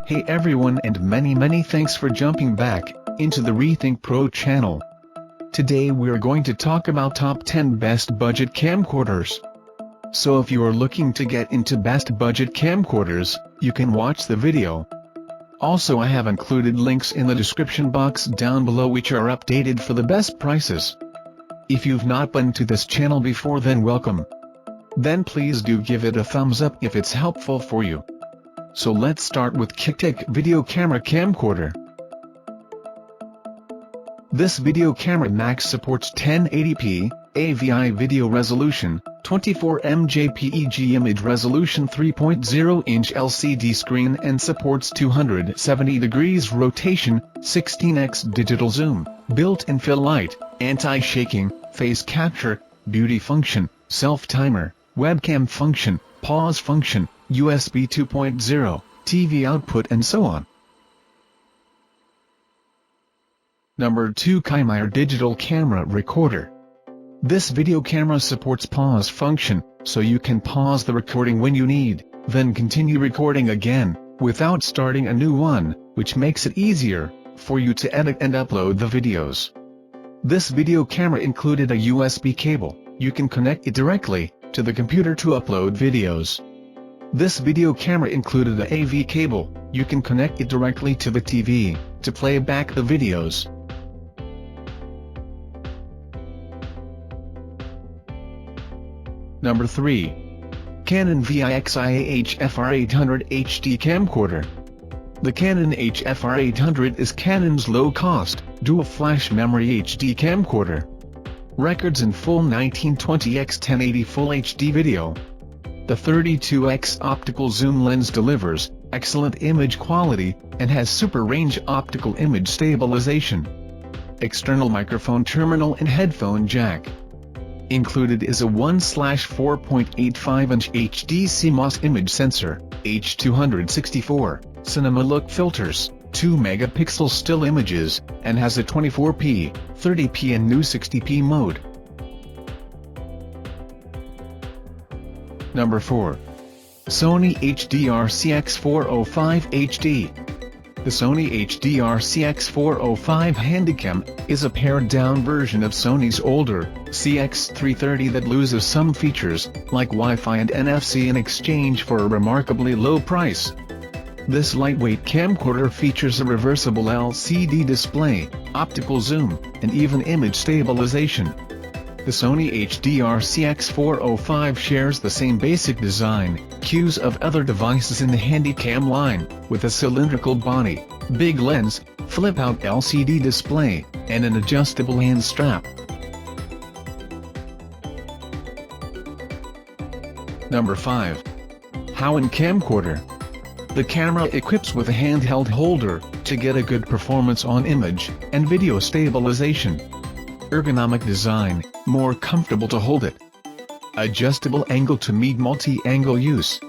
Hey everyone, and many thanks for jumping back into the Rethink Pro channel. Today we're going to talk about top 10 best budget camcorders. So if you are looking to get into best budget camcorders, you can watch the video. Also, I have included links in the description box down below which are updated for the best prices. If you've not been to this channel before, then welcome. Then please do give it a thumbs up if it's helpful for you. So let's start with Kicteck Video Camera Camcorder. This video camera max supports 1080p, AVI video resolution, 24mm JPEG image resolution, 3.0-inch LCD screen, and supports 270 degrees rotation, 16x digital zoom, built-in fill light, anti-shaking, face capture, beauty function, self-timer, webcam function, pause function, USB 2.0, TV output, and so on. Number 2. Kimire Digital Camera Recorder. This video camera supports pause function, so you can pause the recording when you need, then continue recording again, without starting a new one, which makes it easier for you to edit and upload the videos. This video camera included a USB cable. You can connect it directly to the computer to upload videos. This video camera included a AV cable. You can connect it directly to the TV to play back the videos. Number 3. Canon VIXIA HFR800 HD Camcorder. The Canon HFR800 is Canon's low-cost, dual-flash memory HD camcorder. Records in full 1920x 1080 Full HD video. The 32x optical zoom lens delivers excellent image quality and has super range optical image stabilization. External microphone terminal and headphone jack. Included is a 1/4.85-inch HD CMOS image sensor, H264, cinema look filters, 2 megapixel still images, and has a 24p, 30p and new 60p mode. Number 4. Sony HDRAS300 HD. The Sony HDRAS300 Handycam is a pared-down version of Sony's older CX330 that loses some features, like Wi-Fi and NFC, in exchange for a remarkably low price. This lightweight camcorder features a reversible LCD display, optical zoom, and even image stabilization. The Sony HDRAS300 shares the same basic design cues of other devices in the Handycam line, with a cylindrical body, big lens, flip-out LCD display, and an adjustable hand strap. Number 5. HAOHUNT Camcorder. The camera equips with a handheld holder to get a good performance on image and video stabilization. Ergonomic design, more comfortable to hold it. Adjustable angle to meet multi-angle use.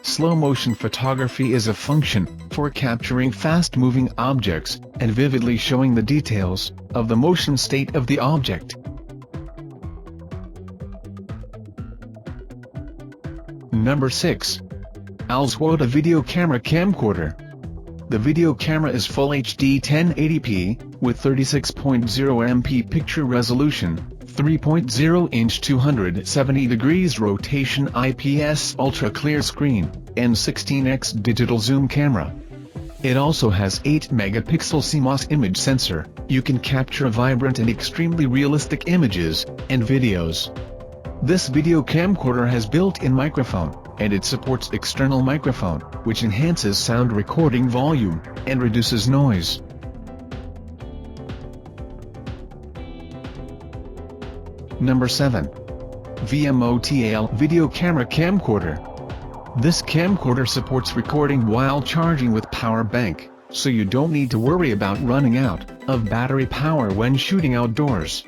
Slow motion photography is a function for capturing fast-moving objects and vividly showing the details of the motion state of the object. Number 6. Alsuoda Video Camera Camcorder. The video camera is Full HD 1080p, with 36.0MP picture resolution, 3.0-inch 270 degrees rotation IPS ultra-clear screen, and 16x digital zoom camera. It also has 8-megapixel CMOS image sensor. You can capture vibrant and extremely realistic images and videos. This video camcorder has built-in microphone, and it supports external microphone, which enhances sound recording volume and reduces noise. Number 7. Vmotal Video Camera Camcorder. This camcorder supports recording while charging with power bank, so you don't need to worry about running out of battery power when shooting outdoors.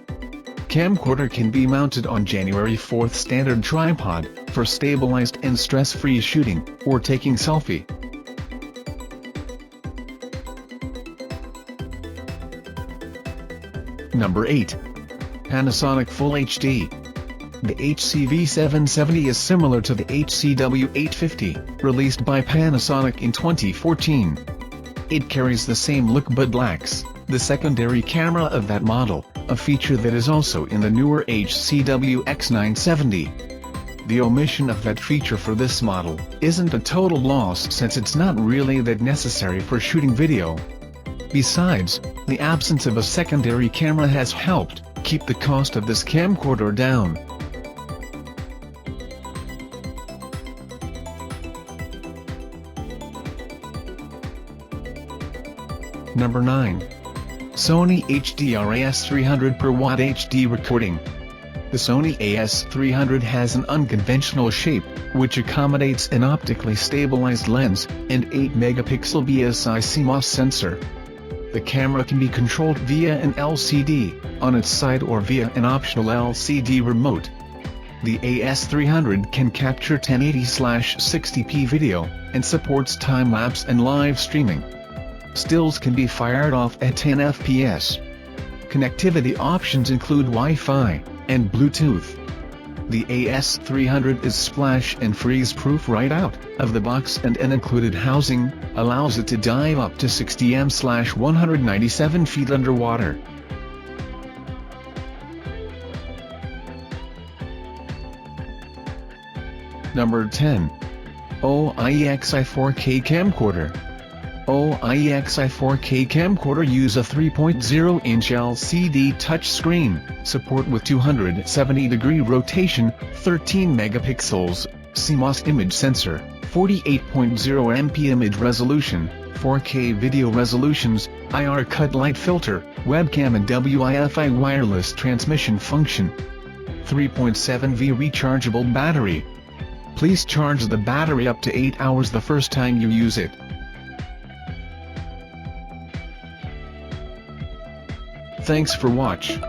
Camcorder can be mounted on January 4th standard tripod for stabilized and stress-free shooting or taking selfie. Number 8. Panasonic Full HD. The HCV770 is similar to the HCW850, released by Panasonic in 2014. It carries the same look but lacks the secondary camera of that model, a feature that is also in the newer HCWX970. The omission of that feature for this model isn't a total loss since it's not really that necessary for shooting video. Besides, the absence of a secondary camera has helped keep the cost of this camcorder down. Number 9. Sony HDRAS300 per watt HD recording. The Sony AS300 has an unconventional shape, which accommodates an optically stabilized lens, and 8-megapixel BSI CMOS sensor. The camera can be controlled via an LCD on its side or via an optional LCD remote. The AS300 can capture 1080/60p video, and supports time-lapse and live streaming. Stills can be fired off at 10 fps. Connectivity options include Wi-Fi and Bluetooth. The AS300 is splash and freeze-proof right out of the box, and an included housing allows it to dive up to 60 m/197 feet underwater. Number 10. OIEXI 4K Camcorder. OIEXI 4K Camcorder use a 3.0-inch LCD touchscreen, support with 270-degree rotation, 13 megapixels, CMOS image sensor, 48.0 MP image resolution, 4K video resolutions, IR cut light filter, webcam and Wi-Fi wireless transmission function. 3.7V rechargeable battery. Please charge the battery up to 8 hours the first time you use it. Thanks for watching.